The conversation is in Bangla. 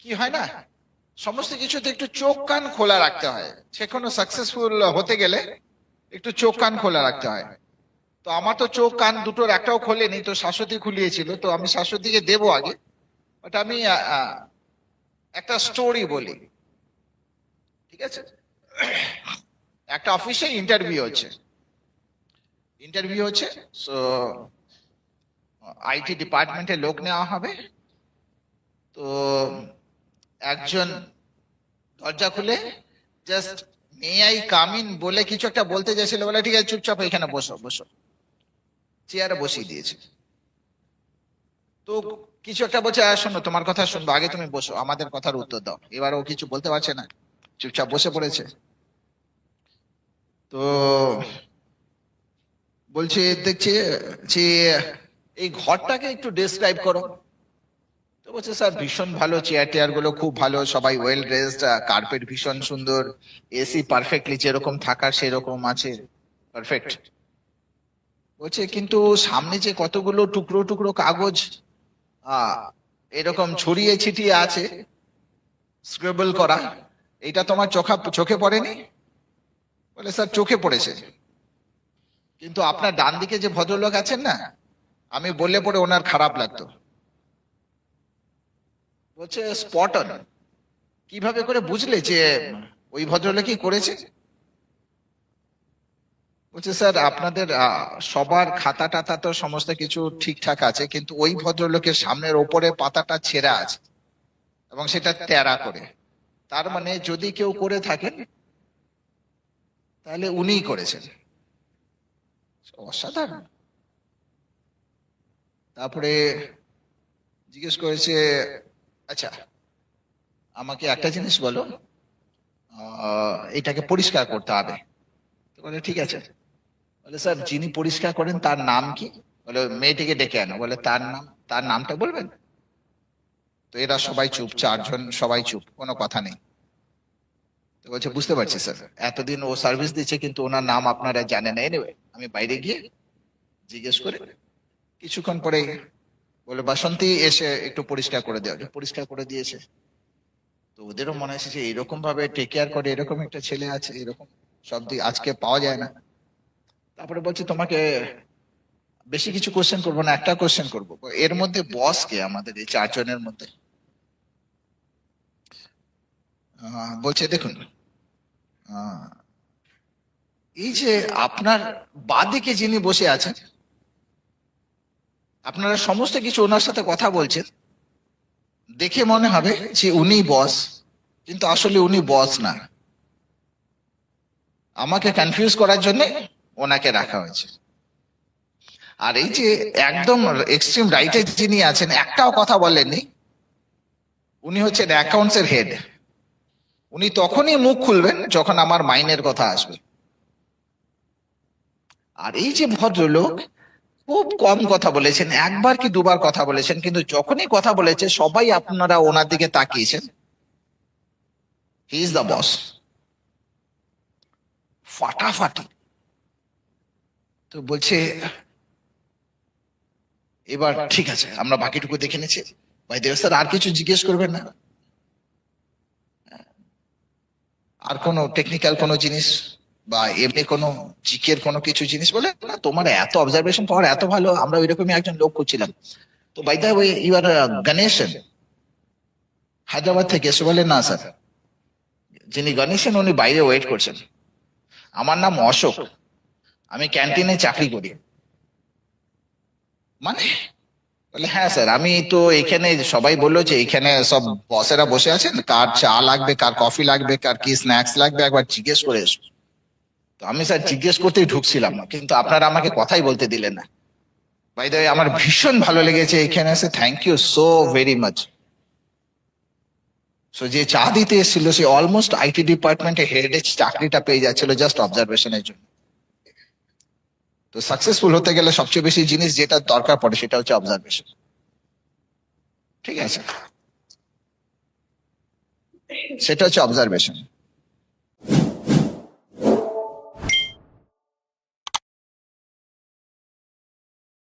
কি হয় না, সমস্ত কিছুতে একটু চোখ কান খোলা রাখতে হয়। সে কোনো সাকসেসফুল হতে গেলে একটু চোখ কান খোলা রাখতে হয়। তো আমার তো চোখ কান দুটোর একটাও খোলেনি, তো শাশ্বতী খুলিয়েছিল, তো আমি শাশ্বতীকে দেবো আগে। বাট আমি একটা স্টোরি বলি, ঠিক আছে? একটা অফিসে ইন্টারভিউ হচ্ছে। সো আইটি ডিপার্টমেন্টে লোক নেওয়া হবে। তো একজন দরজা খুলে just may I come in বলে কিছু একটা বলতে যাচ্ছিল, বলে ঠিক আছে চুপচাপ এখানে বসো বসো, চেয়ারে বসিয়ে দিয়েছে। তো কিছু একটা বলছে, শোনো তোমার কথা শুনবো, আগে তুমি বসো, আমাদের কথার উত্তর দাও। এবার ও কিছু বলতে পারছে না, চুপচাপ বসে পড়েছে। তো বলছে, দেখছে যে এই ঘরটাকে একটু ডেসক্রাইব করো। তো বলছে, স্যার ভীষণ ভালো, চেয়ার টেয়ার গুলো খুব ভালো, সবাই ওয়েল ড্রেসড, কার্পেট ভীষণ সুন্দর, এসি পারফেক্টলি যেরকম থাকার সেরকম আছে, পারফেক্ট। বলছে কিন্তু সামনে যে কতগুলো টুকরো টুকরো কাগজ এরকম ছড়িয়ে ছিটিয়ে আছে, স্ক্রিবল করা, এটা তোমার চোখে পড়েনি? বলে, স্যার চোখে পড়েছে, কিন্তু আপনার ডান দিকে যে ভদ্রলোক আছেন না, আমি বললে পরে ওনার খারাপ লাগতো। বলছে, স্পট অন। কিভাবে করে বুঝলে যে ওই ভদ্রলোকই করেছে? বলছে, স্যার আপনাদের সবার খাতা টাতা তো সমস্ত কিছু ঠিকঠাক আছে, কিন্তু ওই ভদ্রলোকের সামনের ওপরে পাতাটা ছেঁড়া আছে এবং সেটা তেড়া করে। তার মানে যদি কেউ করে থাকেন তাহলে উনিই করেছেন। অসাধারণ। তারপরে জিজ্ঞেস করেছে, আচ্ছা আমাকে একটা জিনিস বলো, এটাকে পরিষ্কার করতে হবে। তো বলে, ঠিক আছে। বলে, স্যার যিনি পরিষ্কার করেন তার নাম কি? বলে, মেয়েটিকে ডেকে আনো। বলে, তার নামটা বলবেন? তো এরা সবাই চুপ, চারজন সবাই চুপ, কোনো কথা নেই। তো বলছে, বুঝতে পারছি স্যার, এতদিন ও সার্ভিস দিচ্ছে কিন্তু ওনার নাম আপনারা জানেন না। এনিওয়ে আমি বাইরে গিয়ে জিজ্ঞেস করে কিছুক্ষণ পরে বলে, বাসন্তী এসে একটু পরিষ্কার করে দেওয়া। পরিষ্কার করে দিয়েছে। তো ওদেরও মনে হয়েছে যে এরকম ভাবে টেক কেয়ার করে এরকম একটা ছেলে আছে, এরকম সব আজকে পাওয়া যায় না। তারপরে বলছে, তোমাকে বেশি কিছু কোশ্চেন করবো না, একটা কোশ্চেন করবো, এর মধ্যে বস কে আমাদের এই চারজনের মধ্যে? বলছে, দেখুন এই যে আপনার বাঁদিকে যিনি বসে আছেন, আপনারা সমস্ত কিছু ওনার সাথে কথা বলছেন, দেখে মনে হবে যে উনি বস, কিন্তু আসলে উনি বস না। আমাকে কনফিউজ করার জন্য ওনাকে রাখা হয়েছে। আর এই যে একদম এক্সট্রিম রাইটে যিনি আছেন, একটাও কথা বলেননি, উনি হচ্ছেন অ্যাকাউন্টস এর হেড। উনি তখনই মুখ খুলবেন যখন আমার মাইনের কথা আসবে। আর এই যে ভদ্রলোক খুব কম কথা বলেছেন, একবার কি দুবার কথা বলেছেন, কিন্তু যখনই কথা বলেছে সবাই আপনারা ওনার দিকে তাকিয়েছেন। হি ইজ দ্য বস, ফাটাফাটি। তো বলছে, এবার ঠিক আছে আমরা বাকিটুকু দেখে নিচ্ছি, ভাই দেব স্যার আর কিছু জিজ্ঞেস করবেন না? আর কোনো টেকনিক্যাল কোনো জিনিস বা এমনি কোনো জিকের কোনো কিছু জিনিস? বলে, না তোমার এত অবজারভেশন পাওয়ার এত ভালো, আমরা ওইরকমই একজন লোক করছিলাম। তো by the way you are Ganeshan, Hyderabad থেকে এসে? বলে, না স্যার, যিনি গণেশন উনি বাইরে ওয়েট করছেন। আমার নাম অশোক, আমি ক্যান্টিনে চাকরি করি। মানে? বলে, হ্যাঁ স্যার, আমি তো এখানে সবাই বললো যে এখানে সব বসেরা বসে আছেন, কার চা লাগবে, কার কফি লাগবে, কার কি স্ন্যাক্স লাগবে, একবার জিজ্ঞেস করে এসো। তো আমি স্যার জিজ্ঞেস করতেই ঢুকছিলাম, কিন্তু আপনারা আমাকে কথাই বলতে দিলেন না। বাই দ্য ওয়ে আমার ভীষণ ভালো লেগেছে এখানে এসে, thank you so very much. So যে চা দিতে এসেছিল সে অলমোস্ট আইটি ডিপার্টমেন্টে হেডের চাকরিটা পেয়ে যাচ্ছিল জাস্ট অবজারভেশনের জন্য। তো সাকসেসফুল হতে গেলে সবচেয়ে বেশি জিনিস যেটা দরকার পড়ে সেটা হচ্ছে অবজারভেশন। ঠিক আছে, সেটা হচ্ছে অবজারভেশন।